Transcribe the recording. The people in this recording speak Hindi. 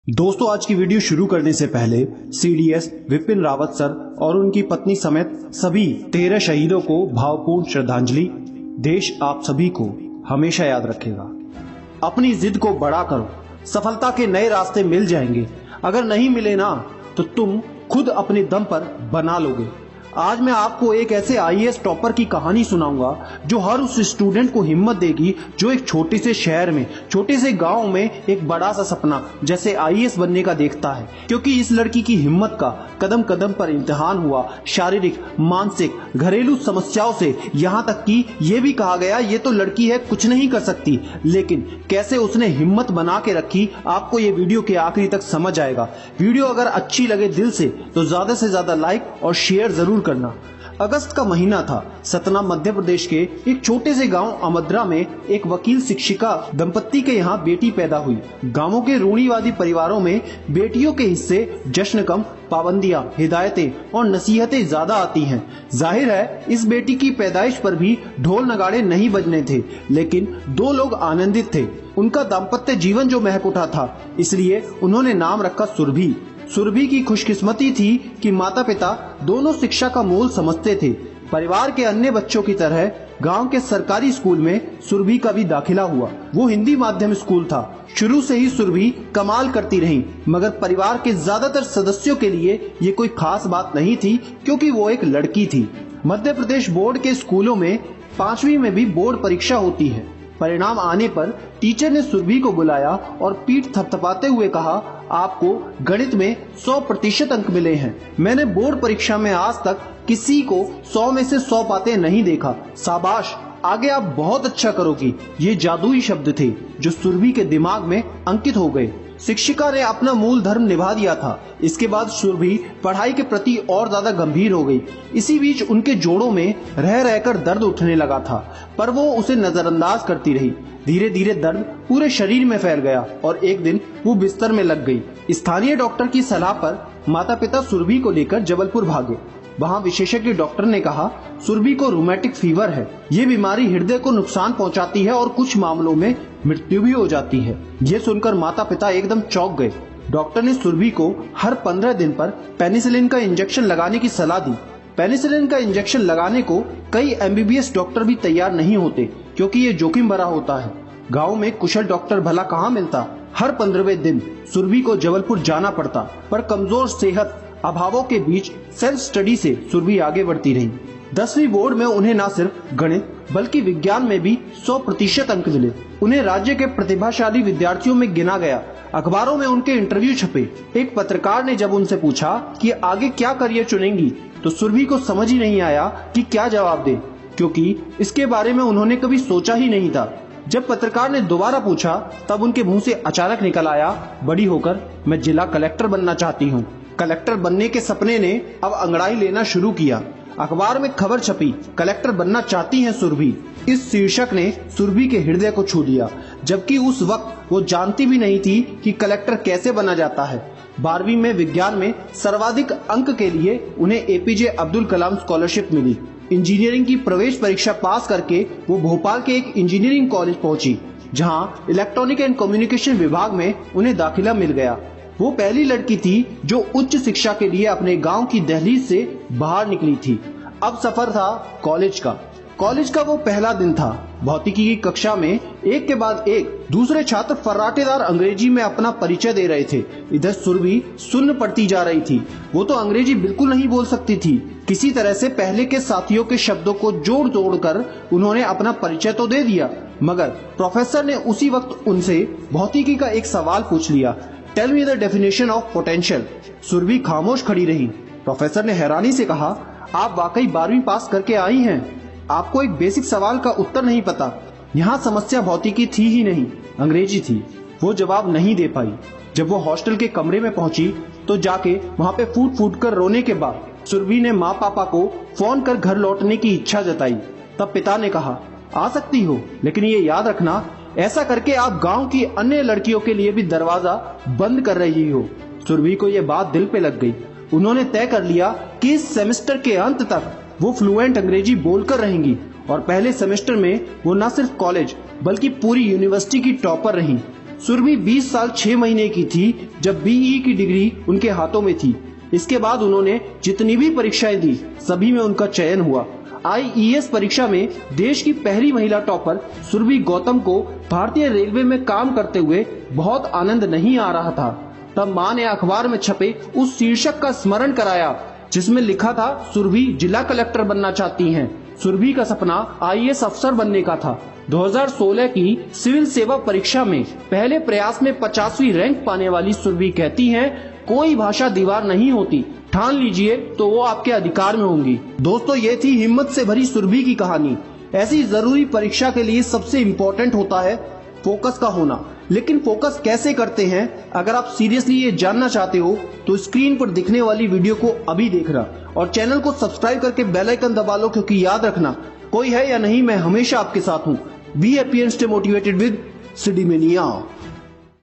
दोस्तों, आज की वीडियो शुरू करने से पहले सीडीएस विपिन रावत सर और उनकी पत्नी समेत सभी 13 शहीदों को भावपूर्ण श्रद्धांजलि। देश आप सभी को हमेशा याद रखेगा। अपनी जिद को बड़ा करो, सफलता के नए रास्ते मिल जाएंगे। अगर नहीं मिले ना तो तुम खुद अपने दम पर बना लोगे। आज मैं आपको एक ऐसे आईएएस टॉपर की कहानी सुनाऊंगा जो हर उस स्टूडेंट को हिम्मत देगी जो एक छोटे से शहर में, छोटे से गांव में एक बड़ा सा सपना जैसे आईएएस बनने का देखता है। क्योंकि इस लड़की की हिम्मत का कदम कदम पर इम्तिहान हुआ, शारीरिक, मानसिक, घरेलू समस्याओं से, यहाँ तक कि ये भी कहा गया ये तो लड़की है, कुछ नहीं कर सकती। लेकिन कैसे उसने हिम्मत बना के रखी, आपको ये वीडियो के आखिरी तक समझ आएगा। वीडियो अगर अच्छी लगे दिल से तो ज्यादा से ज्यादा लाइक और शेयर जरूर करना। अगस्त का महीना था। सतना मध्य प्रदेश के एक छोटे से गांव अमद्रा में एक वकील शिक्षिका दंपत्ति के यहाँ बेटी पैदा हुई। गांवों के रूढ़िवादी परिवारों में बेटियों के हिस्से जश्न कम, पाबंदियां, हिदायतें और नसीहतें ज्यादा आती हैं। जाहिर है इस बेटी की पैदाइश पर भी ढोल नगाड़े नहीं बजने थे, लेकिन दो लोग आनंदित थे। उनका दाम्पत्य जीवन जो महक उठा था, इसलिए उन्होंने नाम रखा सुरभि। सुरभि की खुशकिस्मती थी कि माता पिता दोनों शिक्षा का मोल समझते थे। परिवार के अन्य बच्चों की तरह गांव के सरकारी स्कूल में सुरभि का भी दाखिला हुआ। वो हिंदी माध्यम स्कूल था। शुरू से ही सुरभि कमाल करती रही, मगर परिवार के ज्यादातर सदस्यों के लिए ये कोई खास बात नहीं थी, क्योंकि वो एक लड़की थी। मध्य प्रदेश बोर्ड के स्कूलों में 5वीं में भी बोर्ड परीक्षा होती है। परिणाम आने पर टीचर ने सुरभि को बुलाया और पीठ थपथपाते हुए कहा, आपको गणित में 100% अंक मिले हैं। मैंने बोर्ड परीक्षा में आज तक किसी को 100 में से 100 पाते नहीं देखा। शाबाश, आगे आप बहुत अच्छा करोगी। ये जादुई शब्द थे जो सुरभि के दिमाग में अंकित हो गए। शिक्षिका ने अपना मूल धर्म निभा दिया था। इसके बाद सुरभि पढ़ाई के प्रति और ज्यादा गंभीर हो गई। इसी बीच उनके जोड़ों में रह रहकर दर्द उठने लगा था, पर वो उसे नजरअंदाज करती रही। धीरे धीरे दर्द पूरे शरीर में फैल गया और एक दिन वो बिस्तर में लग गई। स्थानीय डॉक्टर की सलाह पर माता पिता सुरभि को लेकर जबलपुर भागे। वहाँ विशेषज्ञ डॉक्टर ने कहा, सुरभि को रूमेटिक फीवर है। ये बीमारी हृदय को नुकसान पहुंचाती है और कुछ मामलों में मृत्यु भी हो जाती है। ये सुनकर माता पिता एकदम चौंक गए। डॉक्टर ने सुरभि को हर 15 दिन पर पेनिसिलिन का इंजेक्शन लगाने की सलाह दी। पेनिसिलिन का इंजेक्शन लगाने को कई एमबीबीएस डॉक्टर भी तैयार नहीं होते, क्योंकि ये जोखिम भरा होता है। गाँव में कुशल डॉक्टर भला कहाँ मिलता। हर 15वें दिन सुरभि को जबलपुर जाना पड़ता, पर कमजोर सेहत अभावों के बीच सेल्फ स्टडी से सुरभि आगे बढ़ती रही। 10वीं बोर्ड में उन्हें न सिर्फ गणित बल्कि विज्ञान में भी 100% अंक मिले। उन्हें राज्य के प्रतिभाशाली विद्यार्थियों में गिना गया। अखबारों में उनके इंटरव्यू छपे। एक पत्रकार ने जब उनसे पूछा कि आगे क्या करियर चुनेंगी, तो सुरभि को समझ ही नहीं आया कि क्या जवाब दे, क्योंकि इसके बारे में उन्होंने कभी सोचा ही नहीं था। जब पत्रकार ने दोबारा पूछा, तब उनके मुंह से अचानक निकल आया, बड़ी होकर मैं जिला कलेक्टर बनना चाहती हूँ। कलेक्टर बनने के सपने ने अब अंगड़ाई लेना शुरू किया। अखबार में खबर छपी, कलेक्टर बनना चाहती हैं सुरभि। इस शीर्षक ने सुरभि के हृदय को छू लिया, जबकि उस वक्त वो जानती भी नहीं थी कि कलेक्टर कैसे बना जाता है। 12वीं में विज्ञान में सर्वाधिक अंक के लिए उन्हें एपीजे अब्दुल कलाम स्कॉलरशिप मिली। इंजीनियरिंग की प्रवेश परीक्षा पास करके वो भोपाल के एक इंजीनियरिंग कॉलेज पहुंची, जहाँ इलेक्ट्रॉनिक एंड कम्युनिकेशन विभाग में उन्हें दाखिला मिल गया। वो पहली लड़की थी जो उच्च शिक्षा के लिए अपने गांव की दहलीज से बाहर निकली थी। अब सफर था कॉलेज का। कॉलेज का वो पहला दिन था। भौतिकी की कक्षा में एक के बाद एक दूसरे छात्र फर्राटेदार अंग्रेजी में अपना परिचय दे रहे थे। इधर सुरभि सुन्न पड़ती जा रही थी। वो तो अंग्रेजी बिल्कुल नहीं बोल सकती थी। किसी तरह से पहले के साथियों के शब्दों को जोड़ तोड़ कर उन्होंने अपना परिचय तो दे दिया, मगर प्रोफेसर ने उसी वक्त उनसे भौतिकी का एक सवाल पूछ लिया, tell me the definition of potential. Surabhi खामोश खड़ी रही। प्रोफेसर ने हैरानी से कहा, आप वाकई 12वीं पास करके आई हैं, आपको एक बेसिक सवाल का उत्तर नहीं पता। यहाँ समस्या भौतिकी थी ही नहीं, अंग्रेजी थी। वो जवाब नहीं दे पाई। जब वो हॉस्टल के कमरे में पहुंची तो जाके वहाँ पे फूट फूट कर रोने के बाद सुरभि ने माँ पापा को फोन कर घर लौटने की इच्छा जताई। तब पिता ने कहा, आ सकती हो, लेकिन ये याद रखना, ऐसा करके आप गांव की अन्य लड़कियों के लिए भी दरवाजा बंद कर रही हो। सुरभि को यह बात दिल पे लग गई। उन्होंने तय कर लिया कि इस सेमेस्टर के अंत तक वो फ्लुएंट अंग्रेजी बोलकर रहेंगी, और पहले सेमेस्टर में वो न सिर्फ कॉलेज बल्कि पूरी यूनिवर्सिटी की टॉपर रहीं। सुरभि 20 साल 6 महीने की थी जब बीई की डिग्री उनके हाथों में थी। इसके बाद उन्होंने जितनी भी परीक्षाएं दी सभी में उनका चयन हुआ। आईईएस परीक्षा में देश की पहली महिला टॉपर सुरभि गौतम को भारतीय रेलवे में काम करते हुए बहुत आनंद नहीं आ रहा था। तब मां ने अखबार में छपे उस शीर्षक का स्मरण कराया जिसमें लिखा था सुरभि जिला कलेक्टर बनना चाहती हैं। सुरभि का सपना आईएएस अफसर बनने का था। 2016 की सिविल सेवा परीक्षा में पहले प्रयास में 50वीं रैंक पाने वाली सुरभि कहती हैं, कोई भाषा दीवार नहीं होती, ठान लीजिए तो वो आपके अधिकार में होंगी। दोस्तों, ये थी हिम्मत से भरी सुरभि की कहानी। ऐसी जरूरी परीक्षा के लिए सबसे इम्पोर्टेंट होता है फोकस का होना। लेकिन फोकस कैसे करते हैं, अगर आप सीरियसली ये जानना चाहते हो तो स्क्रीन पर दिखने वाली वीडियो को अभी देखना और चैनल को सब्सक्राइब करके बेल आइकन दबा लो, क्योंकि याद रखना, कोई है या नहीं, मैं हमेशा आपके साथ हूँ। Be happy and stay motivated with सिडीमेनिया।